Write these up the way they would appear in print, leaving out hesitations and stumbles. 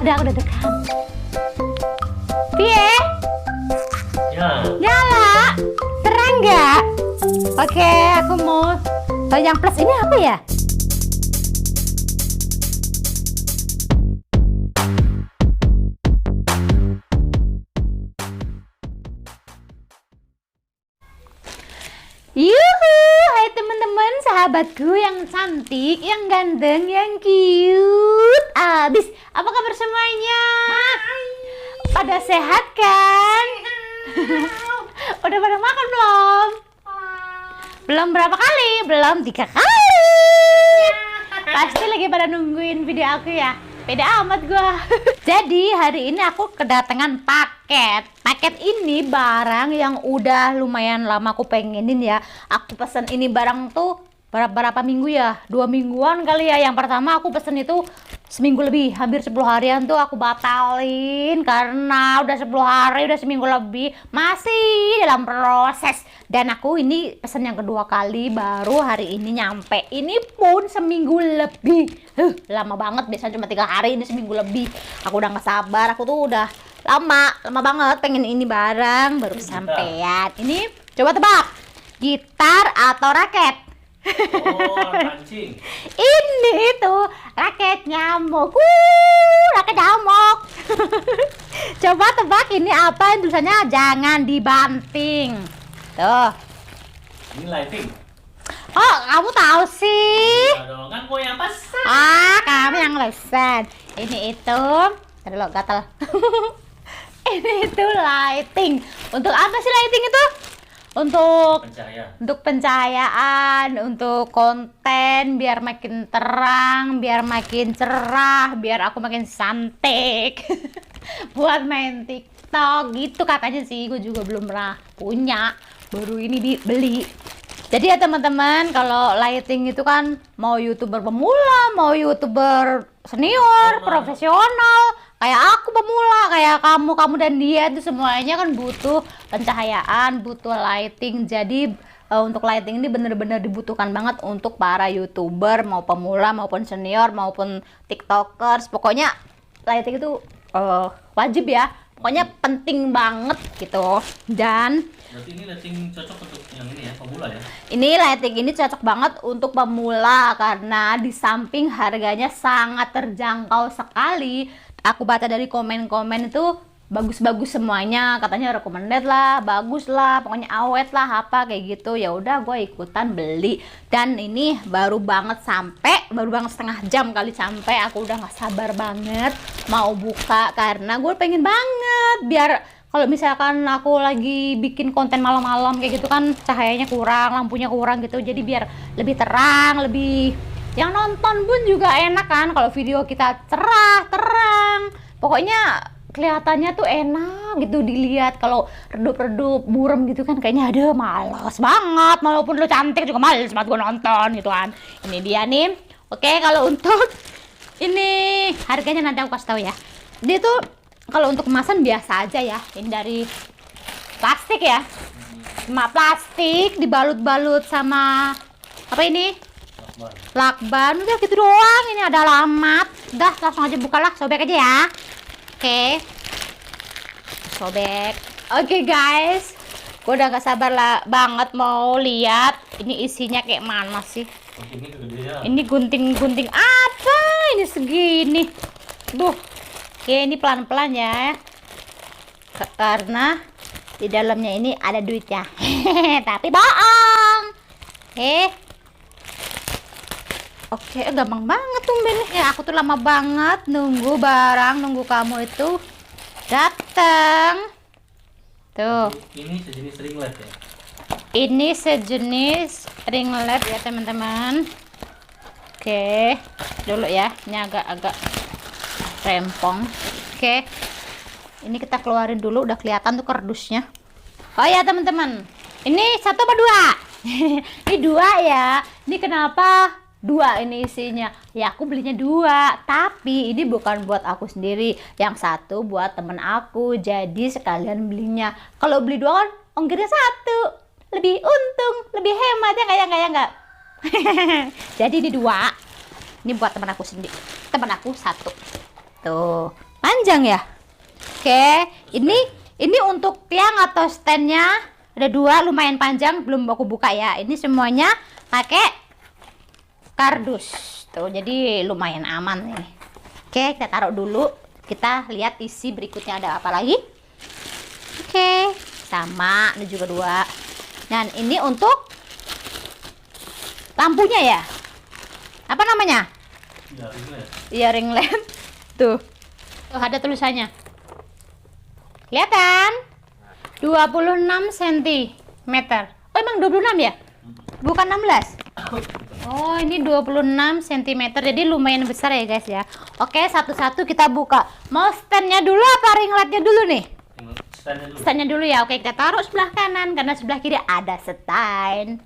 Udah dekat. Pie? Ya. Nyala. Terang nggak? Oke, aku mau yang plus ini apa ya? Yuhu, hai teman-teman, sahabatku yang cantik, yang ganteng, yang cute. Abis, apa kabar semuanya? Pada sehat kan? Udah pada makan belum? Belum berapa kali? Belum 3 kali. Pasti lagi pada nungguin video aku ya. Beda amat gua. Jadi hari ini aku kedatangan paket. Paket ini barang yang udah lumayan lama aku pengenin ya. Aku pesen ini barang tuh berapa minggu ya? 2 mingguan kali ya. Yang pertama aku pesen itu seminggu lebih, hampir 10 harian tuh aku batalin karena udah 10 hari, udah seminggu lebih masih dalam proses. Dan aku ini pesen yang kedua kali, baru hari ini nyampe. Ini pun seminggu lebih. Lama banget, biasanya cuma 3 hari, ini seminggu lebih. Aku udah gak sabar, aku tuh udah lama banget pengen ini barang, baru kesampean. Ini coba tebak, gitar atau raket? Oh, pancing. Ini tuh raket nyamuk. Raket nyamuk. Coba tebak ini apa, tulisannya jangan dibanting. Tuh. Ini lighting. Oh, kamu tahu sih? Ya dong, kan gue yang pesan. Kamu yang pesan. Ini itu, tadi lo gatal. Ini itu lighting. Untuk apa sih lighting itu? Untuk pencahayaan, untuk konten, biar makin terang, biar makin cerah, biar aku makin cantik. Buat main TikTok gitu katanya sih. Gue juga belum pernah punya, baru ini dibeli. Jadi ya teman-teman, kalau lighting itu kan mau YouTuber pemula, mau YouTuber senior, profesional, kayak aku pemula, kayak kamu dan dia itu semuanya kan butuh pencahayaan, butuh lighting. Jadi untuk lighting ini bener-bener dibutuhkan banget untuk para YouTuber, mau pemula maupun senior maupun TikTokers. Pokoknya lighting itu wajib ya. Pokoknya penting banget gitu. Dan berarti ini lighting cocok untuk yang ini ya, pemula ya? Ini lighting ini cocok banget untuk pemula karena di samping harganya sangat terjangkau sekali. Aku baca dari komen-komen itu bagus-bagus semuanya, katanya recommended lah, bagus lah, pokoknya awet lah, apa kayak gitu. Ya udah, gue ikutan beli. Dan ini baru banget setengah jam kali sampai. Aku udah nggak sabar banget mau buka karena gue pengen banget biar kalau misalkan aku lagi bikin konten malam-malam kayak gitu kan cahayanya kurang, lampunya kurang gitu, jadi biar lebih terang, lebih yang nonton pun juga enak kan kalau video kita cerah, terang. Pokoknya kelihatannya tuh enak gitu dilihat. Kalau redup-redup burem gitu kan kayaknya ada malas banget, walaupun lo cantik juga males banget gue nonton gitu kan. Ini dia nih. Oke, kalau untuk ini harganya nanti aku kasih tahu ya. Dia tuh kalau untuk kemasan biasa aja ya. Ini dari plastik ya. Cuma plastik dibalut-balut sama apa ini? Lakban. Udah gitu doang. Ini ada alamat. Udah langsung aja bukalah, sobek aja ya. Oke, sobek. Oke guys, gue udah gak sabar lah banget mau lihat ini isinya kayak mana sih. Ini gunting-gunting apa? Ini segini. Duh, oke, ini pelan-pelan ya. Karena di dalamnya ini ada duitnya. Tapi bohong. Oke, gampang banget tuh ya. Aku tuh lama banget nunggu barang, nunggu kamu itu datang. Tuh. Ini sejenis ring light ya? Ini sejenis ring light ya teman-teman. Oke, dulu ya. Ini agak-agak rempong. Oke. Ini kita keluarin dulu, udah kelihatan tuh kardusnya. Oh ya teman-teman, ini 1 apa 2? Ini 2 ya. Ini kenapa 2 ini isinya? Ya aku belinya 2, tapi ini bukan buat aku sendiri, yang 1 buat temen aku, jadi sekalian belinya. Kalau beli 2 kan ongkirnya 1, lebih untung, lebih hemat ya, kayak enggak. Jadi ini 2, ini buat temen aku sendiri, temen aku 1 tuh. panjang ya. Oke, ini untuk tiang atau standnya ada dua, lumayan panjang, belum aku buka ya. Ini semuanya pakai kardus tuh, jadi lumayan aman ini. Oke, kita taruh dulu. Kita lihat isi berikutnya ada apa lagi. Oke, sama, ini juga dua. Dan ini untuk lampunya ya. Apa namanya? Ya, ring light. Iya, ring lamp. Tuh ada tulisannya. Kelihatan? 26 cm. Oh, emang 26 ya? Bukan 16. Oh, ini 26 cm. Jadi lumayan besar ya, guys ya. Oke, satu-satu kita buka. Mau standnya dulu apa ring lightnya dulu nih? Standnya dulu. Standnya dulu ya. Oke, kita taruh sebelah kanan karena sebelah kiri ada stand.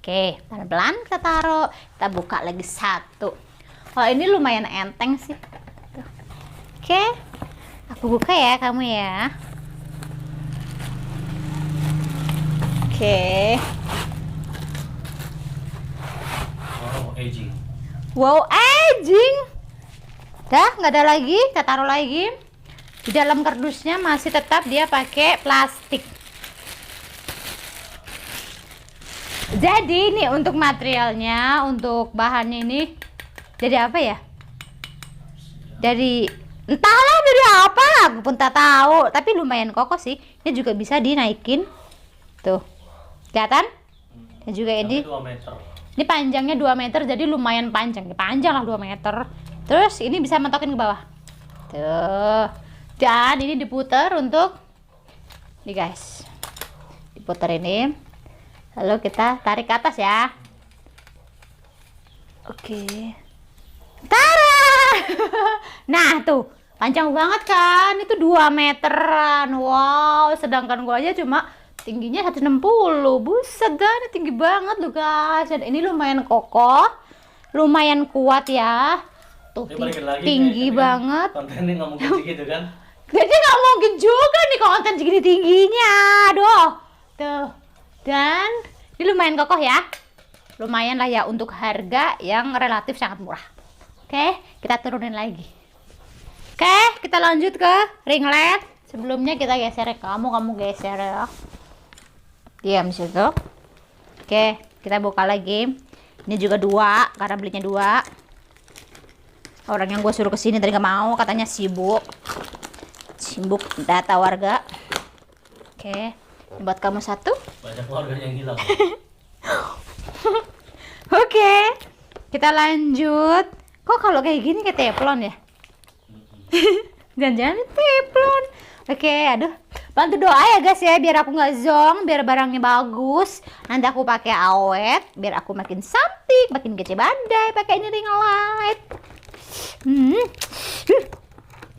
Oke, pelan-pelan kita taruh. Kita buka lagi satu. Oh, ini lumayan enteng sih. Tuh. Oke, aku buka ya, kamu ya. Oke. Oh, aging. Wow, aging. Dah, nggak ada lagi. Kita taruh lagi. Di dalam kardusnya masih tetap dia pakai plastik. Jadi ini untuk materialnya, untuk bahannya ini jadi apa ya? Dari entahlah dari apa, aku pun tak tahu. Tapi lumayan kokoh sih. Ini juga bisa dinaikin. Tuh, kelihatan? Dan juga ini 2 meter. Ini panjangnya 2 meter, jadi lumayan panjang. Panjang lah 2 meter. Terus ini bisa mentokin ke bawah. Tuh. Dan ini diputar untuk nih guys. Diputar ini. Lalu kita tarik ke atas ya. Oke. Tara! Nah, tuh. Panjang banget kan? Itu 2 meteran. Wow, sedangkan gua aja cuma tingginya 160. Buset dah, ini tinggi banget loh guys. Dan ini lumayan kokoh, lumayan kuat ya. Tuh tinggi banget. Kontennya nggak mungkin segitu kan? Jadi nggak mungkin juga nih konten segini tingginya. Aduh, tuh. Dan ini lumayan kokoh ya. Lumayan lah ya untuk harga yang relatif sangat murah. Oke, kita turunin lagi. Oke, kita lanjut ke ring light. Sebelumnya kita geser ya. Kamu geser ya. Diam situ. Oke, kita buka lagi. Ini juga 2 karena belinya 2. Orang yang gue suruh kesini tadi gak mau, katanya sibuk data warga. Oke, buat kamu 1. Banyak warga yang hilang. Oke, kita lanjut. Kok kalau kayak gini kayak teflon ya? Jangan-jangan ini teflon. Oke, aduh. Bantu doa ya guys ya, biar aku nggak zong, biar barangnya bagus. Nanti aku pakai awet, biar aku makin cantik, makin kece badai pakai ini ring light.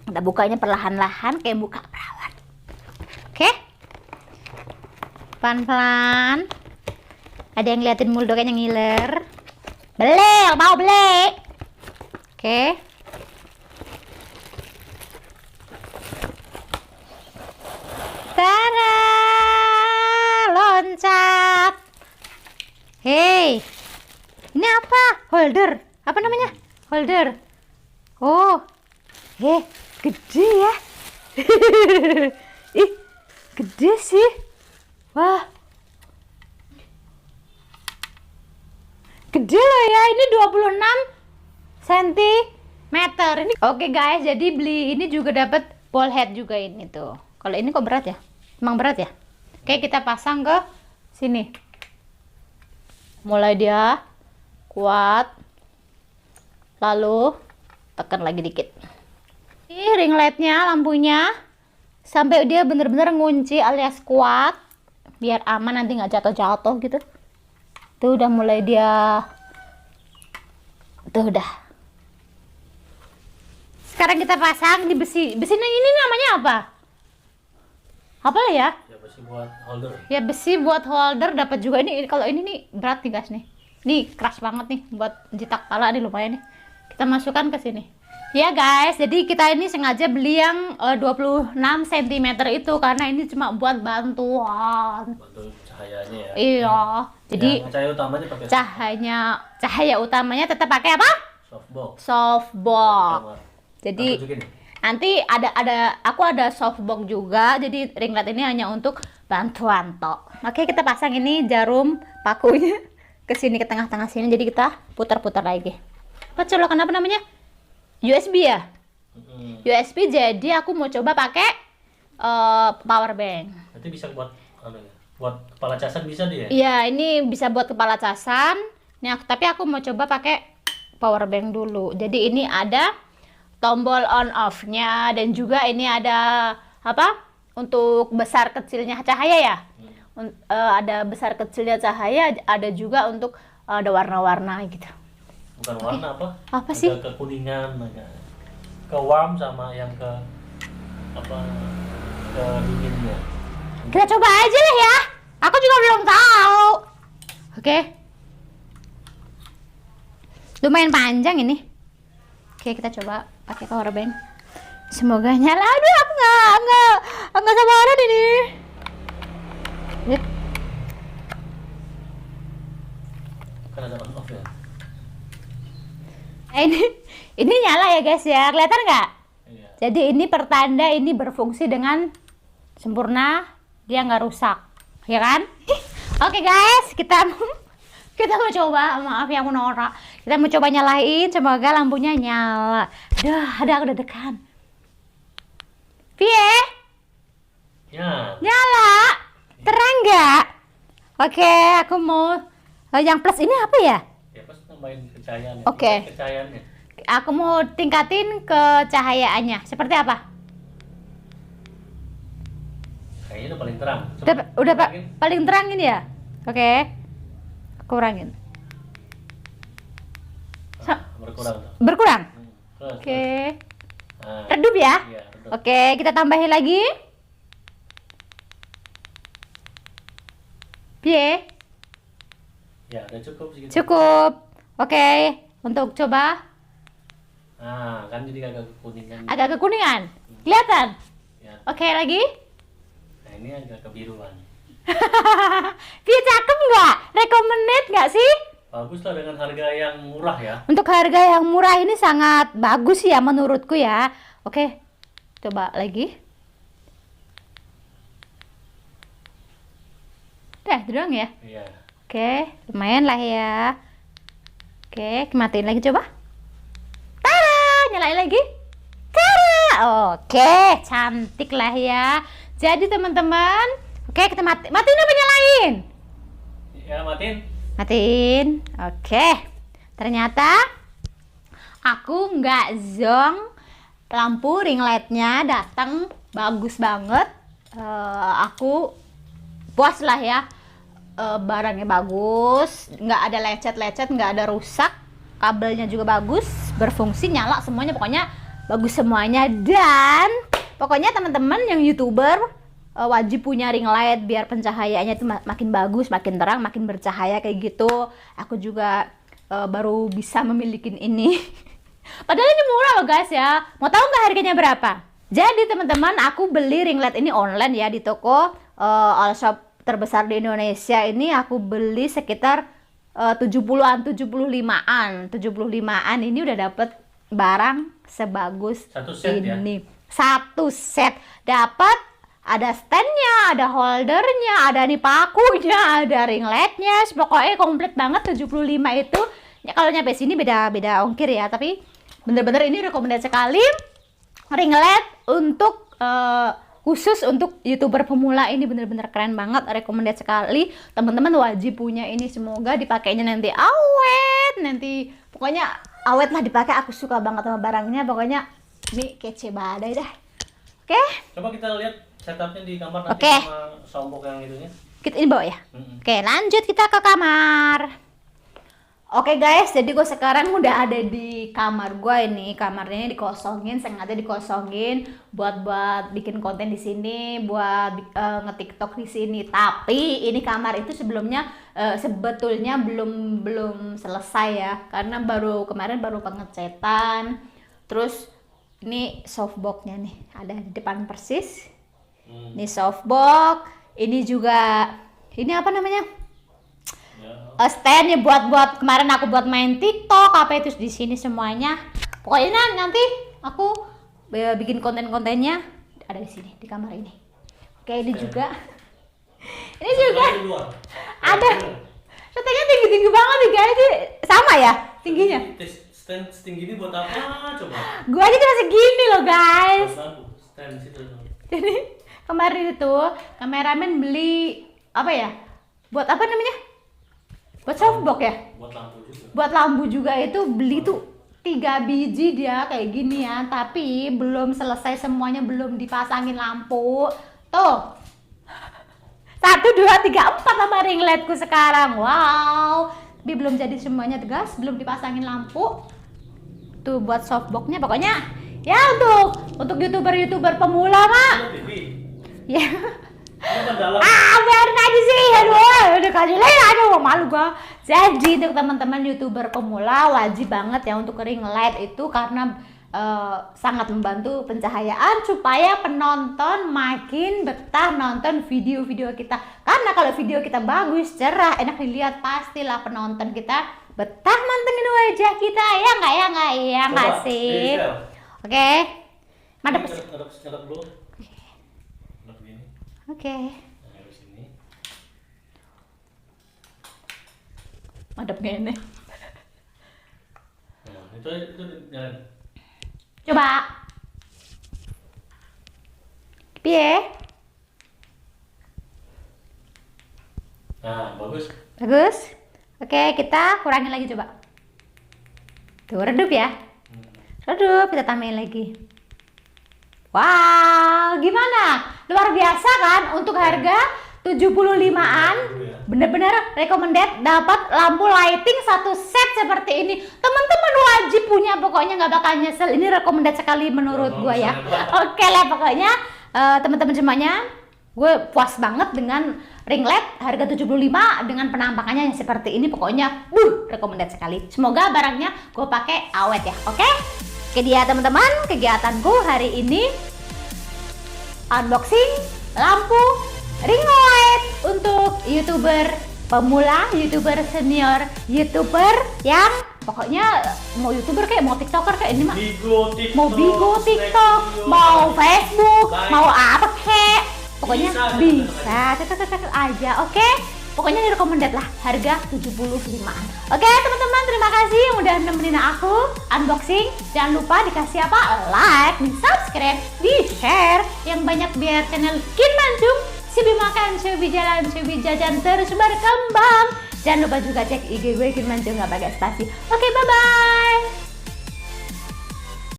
Kita bukanya perlahan-lahan kayak buka perawan. Oke, pelan-pelan. Ada yang ngeliatin mulut kayaknya ngiler. Beli, mau beli. Oke. Tada! Loncat. Hei. Ini apa? Holder. Apa namanya? Holder. Oh. Gede ya. Ih, gede sih. Wah. Gede loh ya. Ini 26 cm. Ini. Oke guys, jadi beli ini juga dapat ball head juga ini tuh. Kalau ini kok berat ya? Emang berat ya? Oke, kita pasang ke sini. Mulai dia kuat. Lalu tekan lagi dikit. Ini ring lightnya, lampunya. Sampai dia bener-bener ngunci alias kuat. Biar aman nanti nggak jatuh-jatuh gitu. Tuh udah mulai dia. Tuh udah. Sekarang kita pasang di besi. Besi ini namanya apa? Apa lah ya? Ya besi buat holder. Ya besi buat holder dapat juga ini. Kalau ini nih berat nih guys nih. Ini keras banget nih buat jitak pala nih lumayan nih. Kita masukkan ke sini. Ya guys, jadi kita ini sengaja beli yang 26 cm itu karena ini cuma buat bantuan. Bantu cahayanya ya. Iya. Jadi ya, cahaya utamanya pakai cahaya utamanya tetap pakai apa? softbox. Softbox. Jadi Tunjukin nih. Nanti aku ada softbox juga. Jadi ring light ini hanya untuk bantuan tok. Oke, kita pasang ini jarum pakunya ke sini, ke tengah-tengah sini. Jadi kita putar-putar lagi. Apa colokan apa namanya? USB ya? USB. Jadi aku mau coba pakai power bank. Nanti bisa buat buat kepala casan bisa dia? Iya, ini bisa buat kepala casan. Tapi aku mau coba pakai power bank dulu. Jadi ini ada tombol on off-nya dan juga ini ada apa? Untuk besar kecilnya cahaya ya. Ada besar kecilnya cahaya, ada juga untuk ada warna-warna gitu. Bukan warna apa? Apa sih? Ke kuningan, ke warm sama yang ke apa? Ke dinginnya. Kita coba aja lah ya. Aku juga belum tahu. Oke. Lumayan panjang ini. Oke, kita coba pakai power bank. Semoga nyala. Aduh, aku nggak sabaran ini. Kan ada on off ya. Ini nyala ya guys ya. Kelihatan nggak? Iya. Jadi ini pertanda ini berfungsi dengan sempurna, dia nggak rusak, ya kan? Oke guys, kita mau coba. Maaf ya aku norak. Kita mau coba nyalain, semoga lampunya nyala. Ada aku deg-degan. Pie, Ya. nyala, terang nggak? Oke, aku mau yang plus ini apa ya? Ya pas tambahin kecahayaannya. Oke. Kecahayaannya. Aku mau tingkatin kecahayaannya. Seperti apa? Kayaknya itu paling terang. Udah Pak, kurangin. paling terang ini ya? Oke. Kurangin. Berkurang. Berkurang? Terus, Oke. Nah, Redup ya? iya, redup. Oke, kita tambahin lagi. Piye? Ya, udah cukup segitu. Cukup. Oke, untuk coba Nah, kan jadi agak kekuningan. agak kekuningan. Kelihatan? Ya. Oke, lagi. Nah, ini agak kebiruan. Piye, cakep nggak? Recommended nggak sih? Bagus lah dengan harga yang murah ya. Untuk harga yang murah ini sangat bagus ya menurutku ya. Oke, coba lagi. Udah, itu doang ya. Iya. Oke, lumayan lah ya. Oke, matiin lagi coba. Tada, nyalain lagi. Tada, oke, cantik lah ya. Jadi teman-teman, oke kita matiin apa nyalain? Ya, matiin. Matiin. Oke. Ternyata aku nggak zong. Lampu ring lightnya datang bagus banget. Aku puas lah ya. Barangnya bagus, nggak ada lecet-lecet, nggak ada rusak. Kabelnya juga bagus, berfungsi, nyala semuanya, pokoknya bagus semuanya. Dan pokoknya teman-teman yang YouTuber wajib punya ring light biar pencahayaannya itu makin bagus, makin terang, makin bercahaya kayak gitu. Aku juga baru bisa memiliki ini. Padahal ini murah loh guys ya. Mau tahu nggak harganya berapa? Jadi teman-teman, aku beli ring light ini online ya di toko all shop terbesar di Indonesia. Ini aku beli sekitar 70-an, 75-an ini udah dapet barang sebagus Satu set ini. Satu set dapat. Ada standnya, ada holdernya, ada nih pakunya, ada ring lightnya, pokoknya komplit banget. 75 itu ya, kalau nyampe sini beda ongkir ya, tapi bener-bener ini rekomendasi sekali ring light untuk khusus untuk YouTuber pemula. Ini bener-bener keren banget, rekomendasi sekali, teman-teman wajib punya ini. Semoga dipakainya nanti awet, nanti pokoknya awet lah dipakai. Aku suka banget sama barangnya, pokoknya ini kece badai dah. Oke, Coba kita lihat setupnya di kamar nanti Oke. sama soundbox yang itunya. kita ini bawa ya. Mm-mm. Oke, lanjut kita ke kamar. Oke guys, jadi gue sekarang udah ada di kamar gue ini. Kamarnya dikosongin, sengaja dikosongin buat bikin konten di sini, buat nge-TikTok di sini. Tapi ini kamar itu sebelumnya sebetulnya belum selesai ya, karena kemarin baru pengecetan. Terus ini softbox-nya nih ada di depan persis. Ini softbox, ini juga ini apa namanya? Ya. Stand ya buat kemarin aku buat main TikTok apa itu di sini semuanya. Pokoknya nanti aku bikin konten-kontennya ada di sini di kamar ini. Oke, ini juga. Ini juga Di luar. ada. Setengah tinggi-tinggi banget nih guys. Ini sama ya tingginya? Stand setinggi ini buat apa coba? Gua aja cuma segini loh guys. Buat lampu. Stand situ. Jadi kemarin itu kameramen beli apa ya? Buat apa namanya? Buat softbox ya? Buat lampu juga. Buat lampu juga itu beli tuh 3 biji dia kayak gini ya, tapi belum selesai semuanya, belum dipasangin lampu. Tuh. 1, 2, 3, 4 sama ring lightku sekarang. Wow. Tapi belum jadi semuanya guys, belum dipasangin lampu. Tuh buat softboxnya pokoknya ya untuk YouTuber pemula, Mak. Ada TV. Ya. Ini kan dalam. Biarin aja sih, aduh, udah kasih lihat, aduh, malu gua. Jadi untuk teman-teman YouTuber pemula wajib banget ya untuk ring light itu karena sangat membantu pencahayaan supaya penonton makin betah nonton video-video kita. Karena kalau video kita bagus, cerah, enak dilihat, pastilah penonton kita betah mantengin wajah kita, ya nggak Coba, sih? Rizal. Oke, madep. Ngadep dulu. Ngadep gini. Oke, Nah, dari sini. madep gini. Nah, itu nyalain. Coba. Piye? Nah, bagus. Bagus. Oke, kita kurangin lagi coba. Tuh, redup ya. Redup, kita tambahin lagi. Wow, gimana? Luar biasa kan untuk harga 75-an. Bener-bener recommended, dapat lampu lighting 1 set seperti ini. Teman-teman wajib punya, pokoknya nggak bakal nyesel. Ini recommended sekali menurut gue ya. Oke lah, pokoknya teman-teman semuanya, gue puas banget dengan ring light harga 75 dengan penampakannya yang seperti ini. Pokoknya recommended sekali. Semoga barangnya gue pakai awet ya. Oke? Oke dia teman-teman, kegiatanku hari ini unboxing lampu ring light untuk YouTuber pemula, YouTuber senior, YouTuber yang pokoknya mau YouTuber kayak mau TikToker kayak ini mah. Mau Bigo, TikTok, mau Facebook, mau apa kek. Pokoknya bisa, cek aja, oke? Pokoknya ini recommended lah, harga 75-an. Oke teman-teman, terima kasih yang udah nemenin aku unboxing. Jangan lupa dikasih apa? Like, di subscribe, di share yang banyak biar channel Kin Mancung, Sibi makan, Sibi jalan, Sibi jajan terus berkembang. Jangan lupa juga cek IG gue Kin Mancung nggak pakai spasi. Oke, bye-bye.